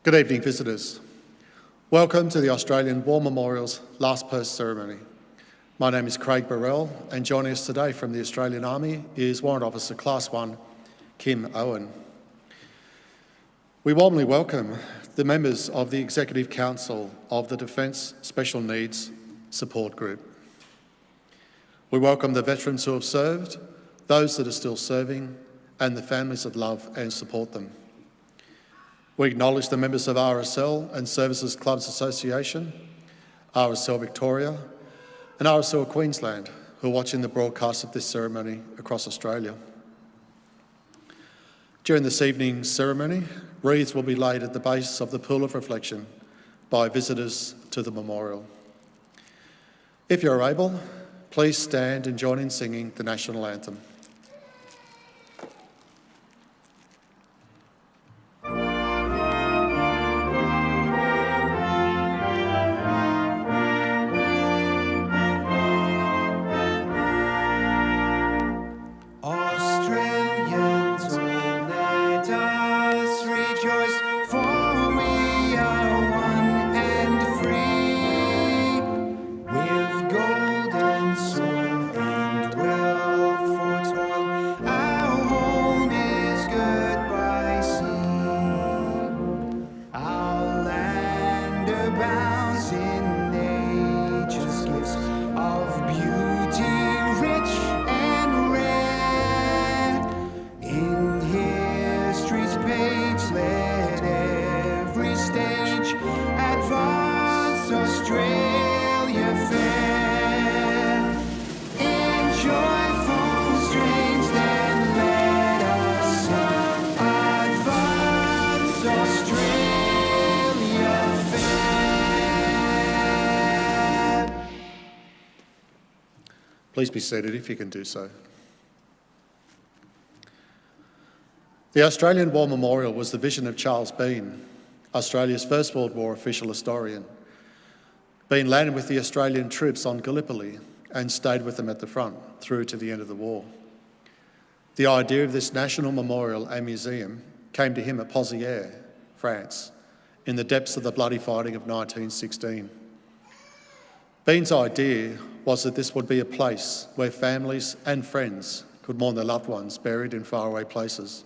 Good evening, visitors. Welcome to the Australian War Memorial's Last Post ceremony. My name is Craig Burrell, and joining us today from the Australian Army is Warrant Officer Class 1, Kim Owen. We warmly welcome the members of the Executive Council of the Defence Special Needs Support Group. We welcome the veterans who have served, those that are still serving, and the families that love and support them. We acknowledge the members of RSL and Services Clubs Association, RSL Victoria, and RSL Queensland who are watching the broadcast of this ceremony across Australia. During this evening's ceremony, wreaths will be laid at the base of the pool of reflection by visitors to the memorial. If you're able, please stand and join in singing the national anthem. Please be seated if you can do so. The Australian War Memorial was the vision of Charles Bean, Australia's First World War official historian. Bean landed with the Australian troops on Gallipoli and stayed with them at the front through to the end of the war. The idea of this national memorial and museum came to him at Pozières, France, in the depths of the bloody fighting of 1916. Bean's idea was that this would be a place where families and friends could mourn their loved ones buried in faraway places.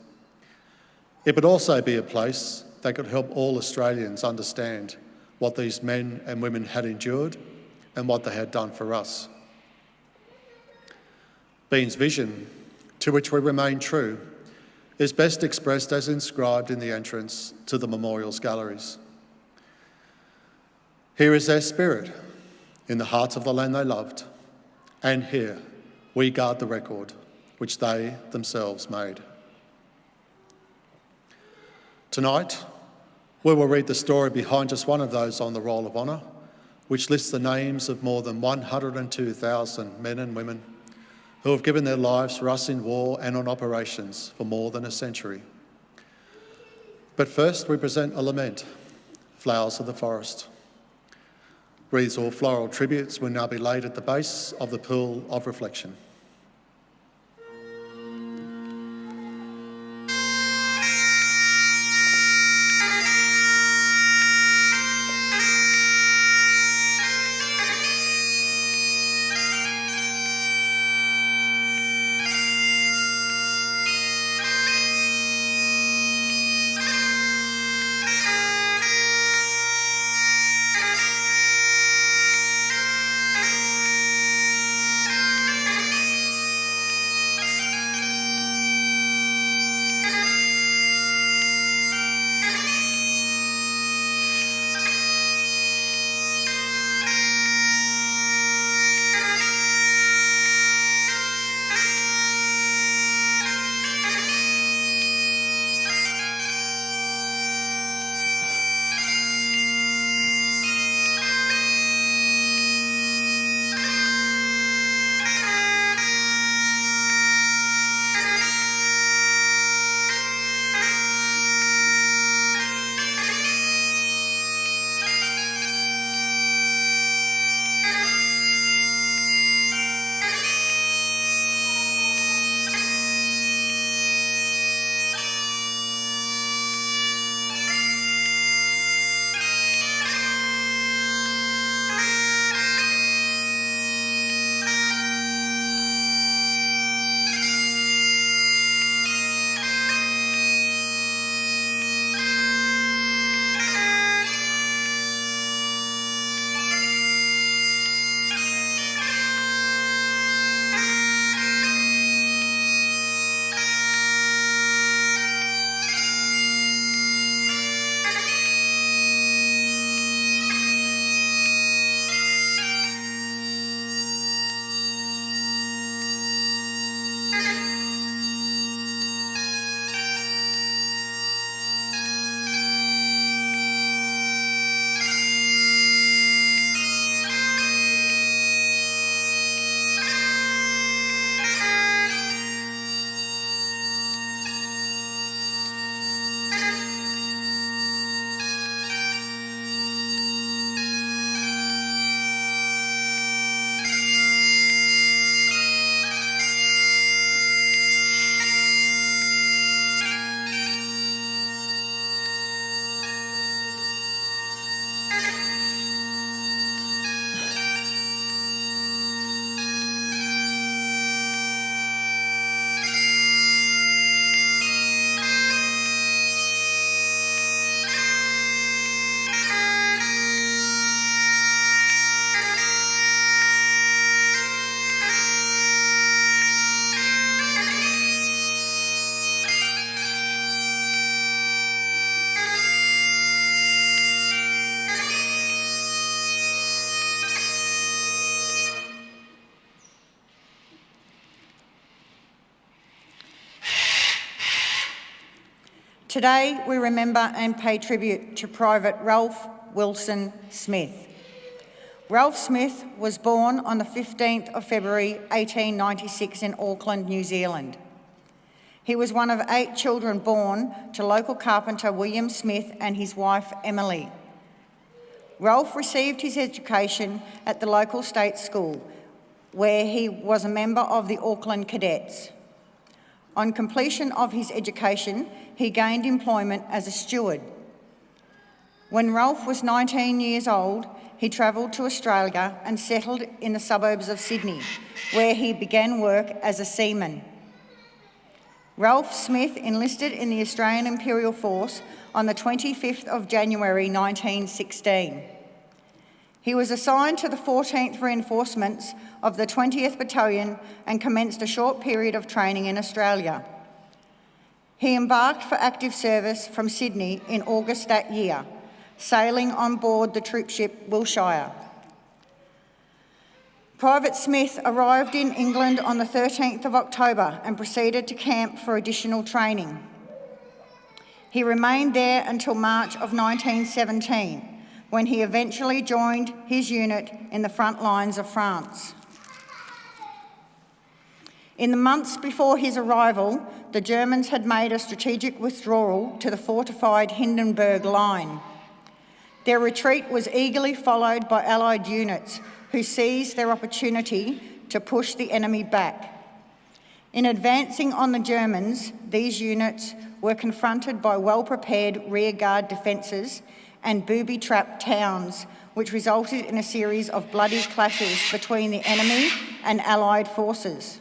It would also be a place that could help all Australians understand what these men and women had endured and what they had done for us. Bean's vision, to which we remain true, is best expressed as inscribed in the entrance to the memorial's galleries. Here is their spirit, in the hearts of the land they loved, and here we guard the record which they themselves made. Tonight, we will read the story behind just one of those on the Roll of Honour, which lists the names of more than 102,000 men and women who have given their lives for us in war and on operations for more than a century. But first, we present a lament, Flowers of the Forest. Wreaths or floral tributes will now be laid at the base of the pool of reflection. Today, we remember and pay tribute to Private Ralph Wilson Smith. Ralph Smith was born on the 15th of February 1896 in Auckland, New Zealand. He was one of 8 children born to local carpenter William Smith and his wife Emily. Ralph received his education at the local state school, where he was a member of the Auckland Cadets. On completion of his education, he gained employment as a steward. When Ralph was 19 years old, he travelled to Australia and settled in the suburbs of Sydney, where he began work as a seaman. Ralph Smith enlisted in the Australian Imperial Force on the 25th of January 1916. He was assigned to the 14th Reinforcements of the 20th Battalion and commenced a short period of training in Australia. He embarked for active service from Sydney in August that year, sailing on board the troopship Wilshire. Private Smith arrived in England on the 13th of October and proceeded to camp for additional training. He remained there until March of 1917, when he eventually joined his unit in the front lines of France. In the months before his arrival, the Germans had made a strategic withdrawal to the fortified Hindenburg Line. Their retreat was eagerly followed by Allied units who seized their opportunity to push the enemy back. In advancing on the Germans, these units were confronted by well-prepared rearguard defences and booby-trapped towns, which resulted in a series of bloody clashes between the enemy and Allied forces.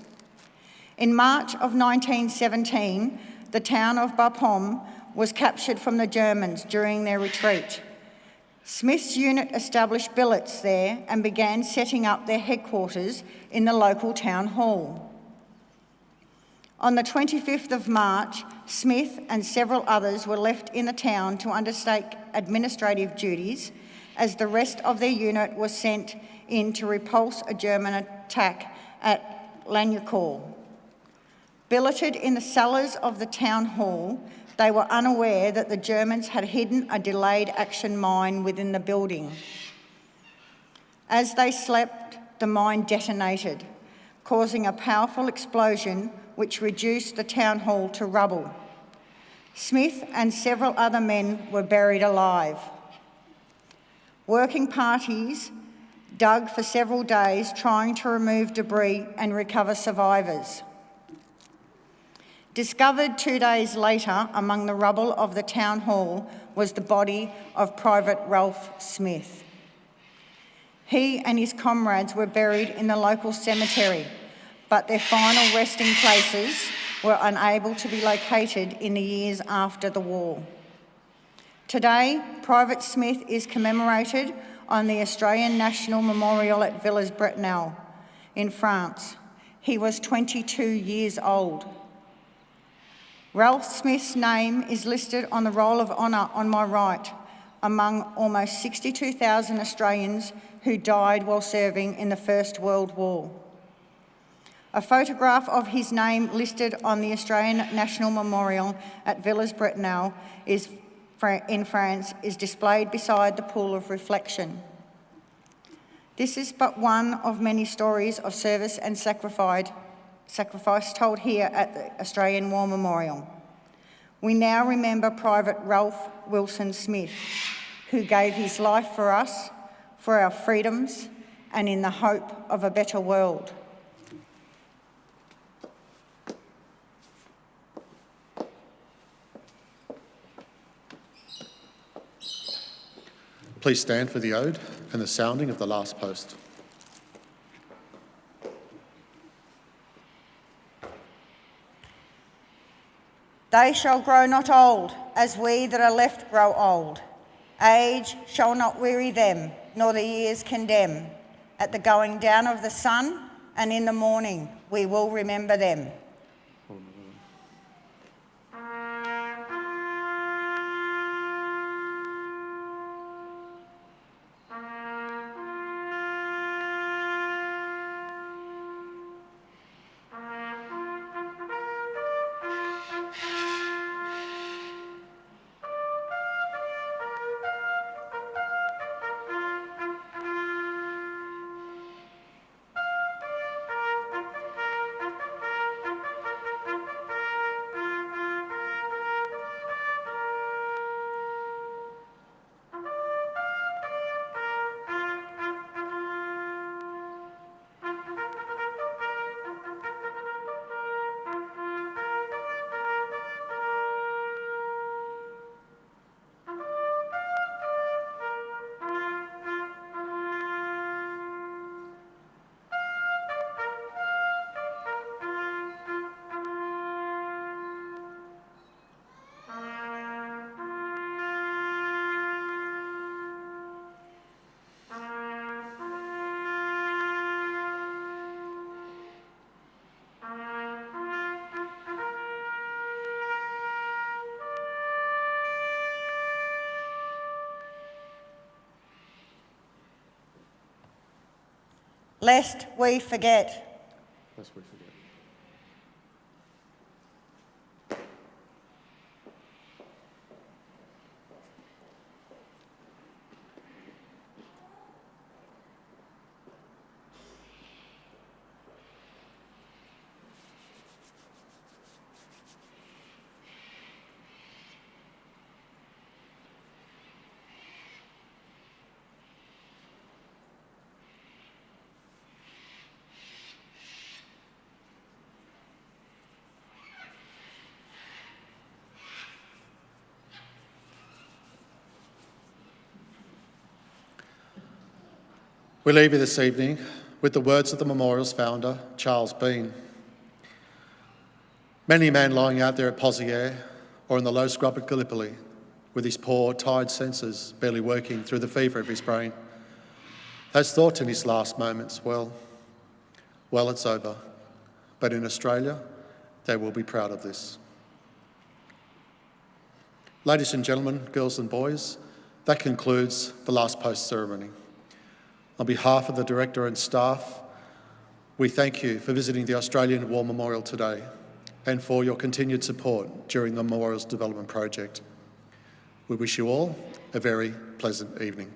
In March of 1917, the town of Bapaume was captured from the Germans during their retreat. Smith's unit established billets there and began setting up their headquarters in the local town hall. On the 25th of March, Smith and several others were left in the town to undertake administrative duties, as the rest of their unit was sent in to repulse a German attack at Lagnacourt. Billeted in the cellars of the town hall, they were unaware that the Germans had hidden a delayed action mine within the building. As they slept, the mine detonated, causing a powerful explosion which reduced the town hall to rubble. Smith and several other men were buried alive. Working parties dug for several days trying to remove debris and recover survivors. Discovered 2 days later among the rubble of the town hall was the body of Private Ralph Smith. He and his comrades were buried in the local cemetery, but their final resting places were unable to be located in the years after the war. Today, Private Smith is commemorated on the Australian National Memorial at Villers-Bretonneux in France. He was 22 years old. Ralph Smith's name is listed on the Roll of Honour on my right, among almost 62,000 Australians who died while serving in the First World War. A photograph of his name listed on the Australian National Memorial at Villers-Bretonneux in France is displayed beside the pool of reflection. This is but one of many stories of service and sacrifice told here at the Australian War Memorial. We now remember Private Ralph Wilson Smith, who gave his life for us, for our freedoms, and in the hope of a better world. Please stand for the ode and the sounding of the last post. They shall grow not old, as we that are left grow old. Age shall not weary them, nor the years condemn. At the going down of the sun and in the morning we will remember them. lest we forget. Lest we forget. We leave you this evening with the words of the memorial's founder, Charles Bean. Many a man lying out there at Pozier or in the low scrub at Gallipoli, with his poor, tired senses barely working through the fever of his brain, has thought in his last moments, well, it's over. But in Australia, they will be proud of this. Ladies and gentlemen, girls and boys, that concludes the last post ceremony. On behalf of the Director and staff, we thank you for visiting the Australian War Memorial today and for your continued support during the Memorial's development project. We wish you all a very pleasant evening.